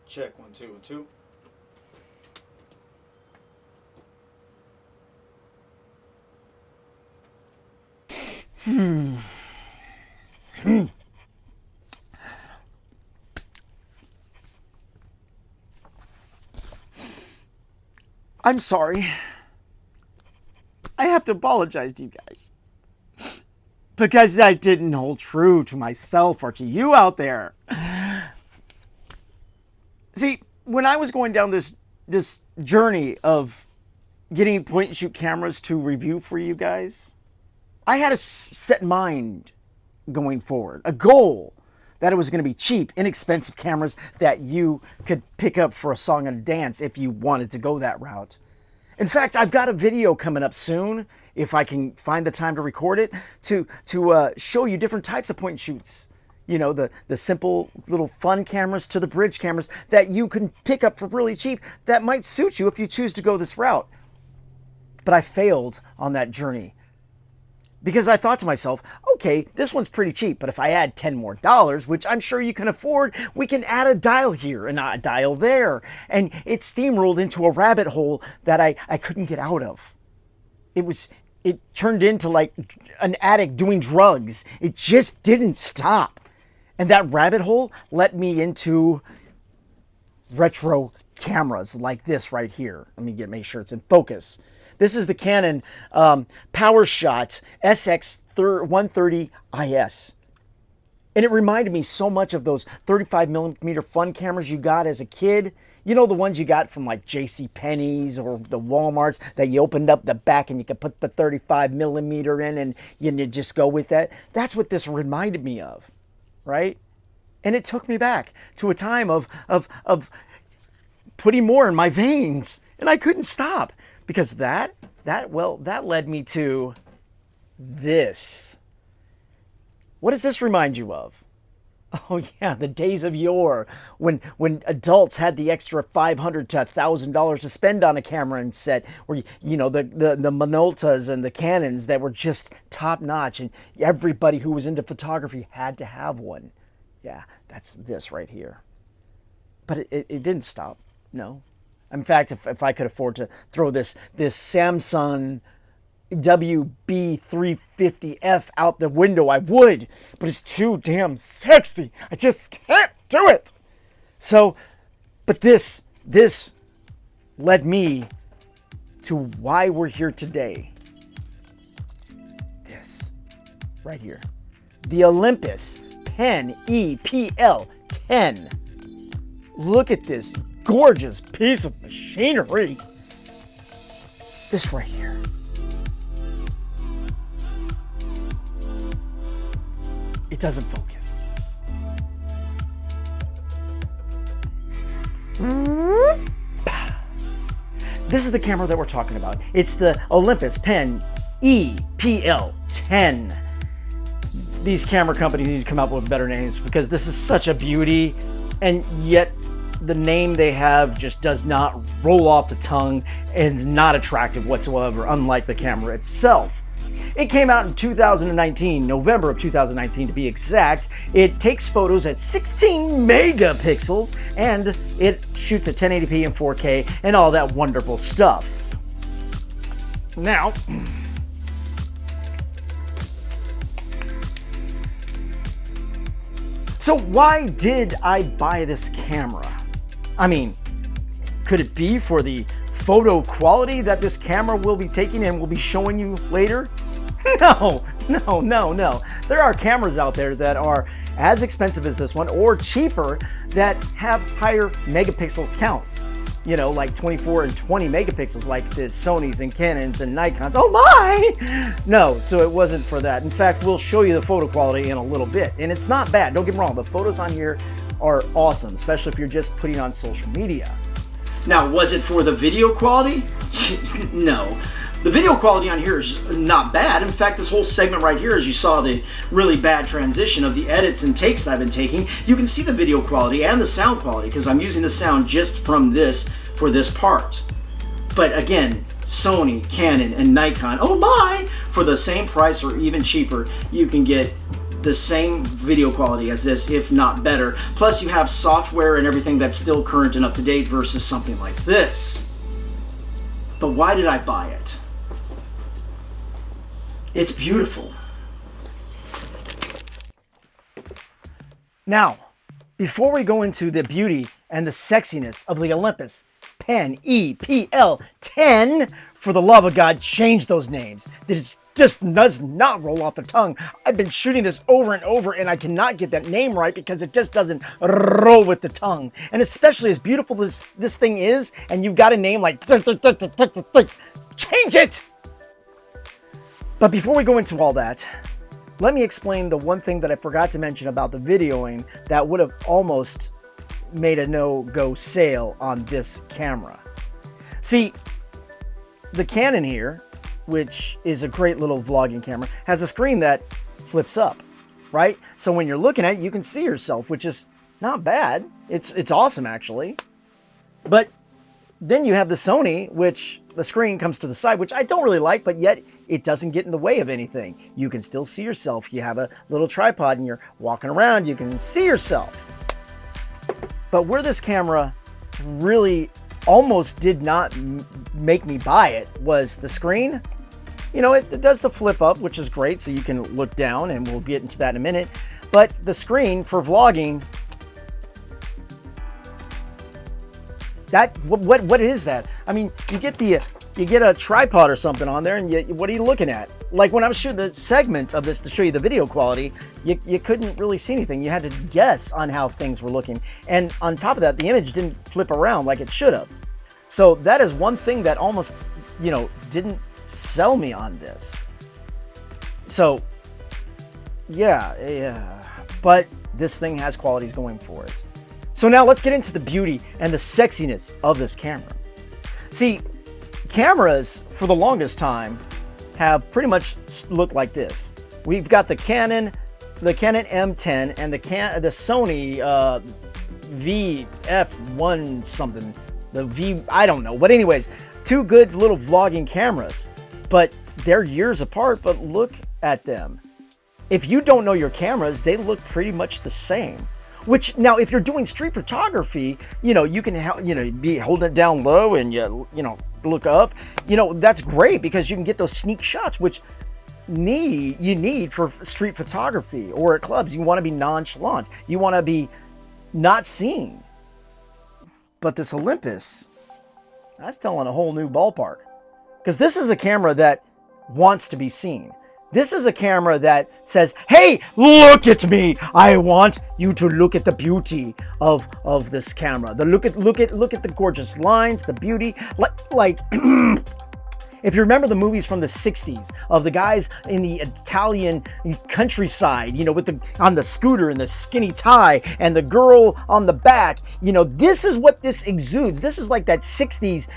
Check, 1 2 1 2. I'm sorry. I have to apologize to you guys. Because I didn't hold true to myself or to you out there. See, when I was going down this journey of getting point and shoot cameras to review for you guys, I had a set mind going forward, a goal that it was going to be cheap, inexpensive cameras that you could pick up for a song and a dance if you wanted to go that route. In fact, I've got a video coming up soon, if I can find the time to record it, to show you different types of point and shoots. You know, the simple little fun cameras to the bridge cameras that you can pick up for really cheap that might suit you if you choose to go this route. But I failed on that journey because I thought to myself, okay, this one's pretty cheap, but if I add $10 more, which I'm sure you can afford, we can add a dial here and a dial there. And it steamrolled into a rabbit hole that I couldn't get out of. It turned into like an addict doing drugs. It just didn't stop. And that rabbit hole led me into retro cameras like this right here. Let me make sure it's in focus. This is the Canon PowerShot SX130 IS. And it reminded me so much of those 35mm fun cameras you got as a kid. You know, the ones you got from like J.C. Penney's or the Walmarts that you opened up the back and you could put the 35mm in and you just go with that. That's what this reminded me of, right? And it took me back to a time of putting more in my veins. And I couldn't stop. Because that led me to this. What does this remind you of? Oh yeah, the days of yore when adults had the extra $500 to $1,000 to spend on a camera and set, where you know the Minoltas and the Canons that were just top notch, and everybody who was into photography had to have one. Yeah, that's this right here. But it didn't stop. No. In fact, if I could afford to throw this Samsung WB350F out the window, I would. But it's too damn sexy. I just can't do it. So, but this led me to why we're here today. This right here. The Olympus Pen E-PL10. Look at this gorgeous piece of machinery. This right here. It doesn't focus. This is the camera that we're talking about. It's the Olympus Pen E-PL10. These camera companies need to come up with better names because this is such a beauty, and yet the name they have just does not roll off the tongue and is not attractive whatsoever, unlike the camera itself. It came out in 2019, November of 2019 to be exact. It takes photos at 16 megapixels and it shoots at 1080p and 4K and all that wonderful stuff. Now, so why did I buy this camera? I mean, could it be for the photo quality that this camera will be taking and will be showing you later? No. There are cameras out there that are as expensive as this one or cheaper that have higher megapixel counts. You know, like 24 and 20 megapixels like the Sonys and Canons and Nikons. Oh my! No, so it wasn't for that. In fact, we'll show you the photo quality in a little bit. And it's not bad, don't get me wrong. The photos on here are awesome, especially if you're just putting on social media. Now, was it for the video quality? No. The video quality on here is not bad. In fact, this whole segment right here, as you saw the really bad transition of the edits and takes I've been taking, you can see the video quality and the sound quality because I'm using the sound just from this for this part. But again, Sony, Canon, and Nikon, oh my, for the same price or even cheaper, you can get the same video quality as this, if not better. Plus you have software and everything that's still current and up to date versus something like this. But why did I buy it? It's beautiful. Now, before we go into the beauty and the sexiness of the Olympus Pen E-PL10, for the love of God, change those names. This just does not roll off the tongue. I've been shooting this over and over and I cannot get that name right because it just doesn't roll with the tongue. And especially as beautiful as this thing is, and you've got a name like, change it! But before we go into all that, let me explain the one thing that I forgot to mention about the videoing that would have almost made a no-go sale on this camera. See, the Canon here, which is a great little vlogging camera, has a screen that flips up, right? So when you're looking at it, you can see yourself, which is not bad. It's awesome, actually. But then you have the Sony, which the screen comes to the side, which I don't really like, but yet it doesn't get in the way of anything. You can still see yourself. You have a little tripod and you're walking around, you can see yourself. But where this camera really almost did not make me buy it was the screen. You know, it does the flip up, which is great, so you can look down, and we'll get into that in a minute. But the screen for vlogging, what is that? I mean, you get a tripod or something on there, and what are you looking at? Like when I was shooting the segment of this to show you the video quality, you couldn't really see anything. You had to guess on how things were looking. And on top of that, the image didn't flip around like it should have. So that is one thing that almost, you know, didn't sell me on this. So yeah, but this thing has qualities going for it. So now let's get into the beauty and the sexiness of this camera. See, cameras for the longest time have pretty much looked like this. We've got the Canon M10 and the Sony VF1 something, the V, I don't know. But anyways, two good little vlogging cameras, but they're years apart, but look at them. If you don't know your cameras, they look pretty much the same. Which now, if you're doing street photography, you know, you can, be holding it down low and you look up. You know, that's great because you can get those sneak shots, which you need for street photography or at clubs. You want to be nonchalant. You want to be not seen. But this Olympus, that's telling a whole new ballpark, because this is a camera that wants to be seen. This is a camera that says, hey, look at me. I want you to look at the beauty of this camera. Look at the gorgeous lines, the beauty. Like if you remember the movies from the 60s of the guys in the Italian countryside, you know, on the scooter and the skinny tie and the girl on the back, you know, this is what this exudes. This is like that 60s,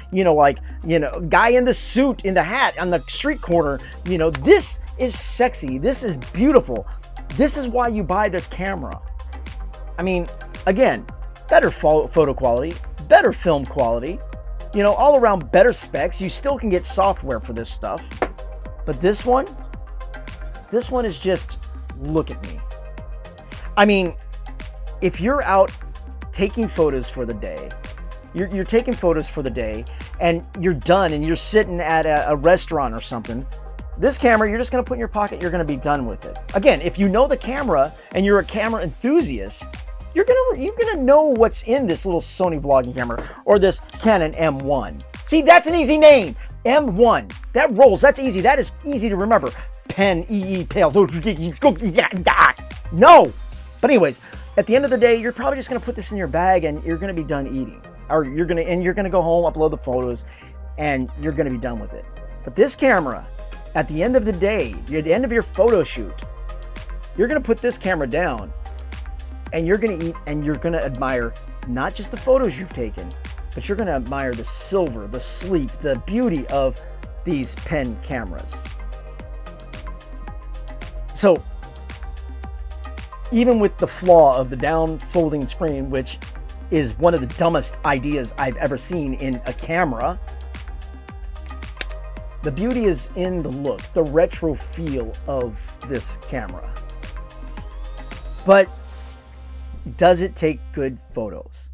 guy in the suit, in the hat on the street corner. You know, this is sexy. This is beautiful. This is why you buy this camera. I mean, again, better photo quality, better film quality, you know, all around better specs. You still can get software for this stuff. But this one is just, look at me. I mean, if you're out taking photos for the day, you're taking photos for the day and you're done and you're sitting at a restaurant or something, this camera, you're just going to put in your pocket, you're going to be done with it. Again, if you know the camera and you're a camera enthusiast, you're gonna know what's in this little Sony vlogging camera or this Canon M1. See, that's an easy name, M1. That rolls. That's easy. That is easy to remember. Pen E-PL10. No. But anyways, at the end of the day, you're probably just gonna put this in your bag and you're gonna be done eating, or you're gonna go home, upload the photos, and you're gonna be done with it. But this camera, at the end of the day, at the end of your photo shoot, you're gonna put this camera down. And you're going to eat and you're going to admire not just the photos you've taken, but you're going to admire the silver, the sleek, the beauty of these pen cameras. So even with the flaw of the down folding screen, which is one of the dumbest ideas I've ever seen in a camera, the beauty is in the look, the retro feel of this camera. But does it take good photos?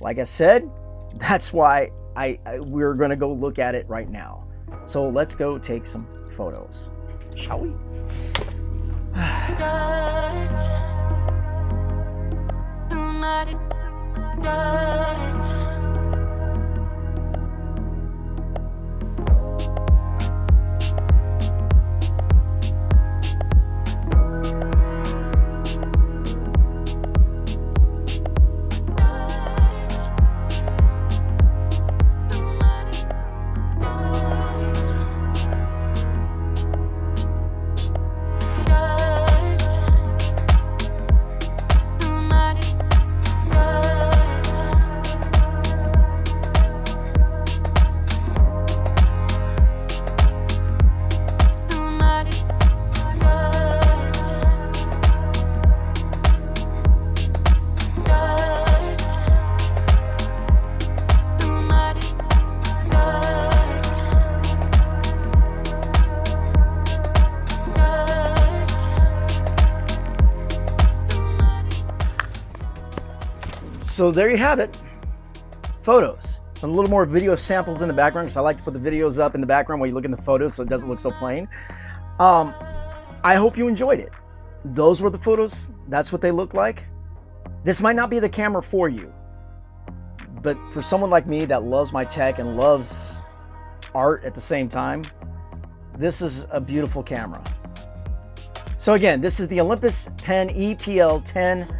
Like I said, that's why we're going to go look at it right now. So let's go take some photos, shall we? So there you have it, photos. A little more video samples in the background because I like to put the videos up in the background while you look in the photos so it doesn't look so plain. I hope you enjoyed it. Those were the photos. That's what they look like. This might not be the camera for you, but for someone like me that loves my tech and loves art at the same time, this is a beautiful camera. So again, this is the Olympus Pen E-PL10.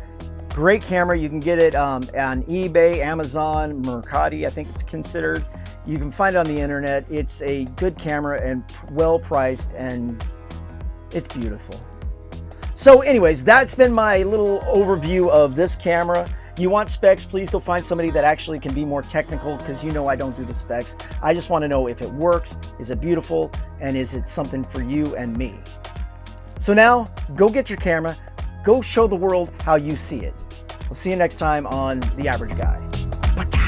Great camera. You can get it on eBay, Amazon, Mercati, I think it's considered. You can find it on the internet. It's a good camera and well priced, and it's beautiful. So anyways, that's been my little overview of this camera. You want specs, please go find somebody that actually can be more technical, because you know I don't do the specs. I just want to know if it works, is it beautiful, and is it something for you and me. So now, go get your camera, go show the world how you see it. We'll see you next time on The Average Guy.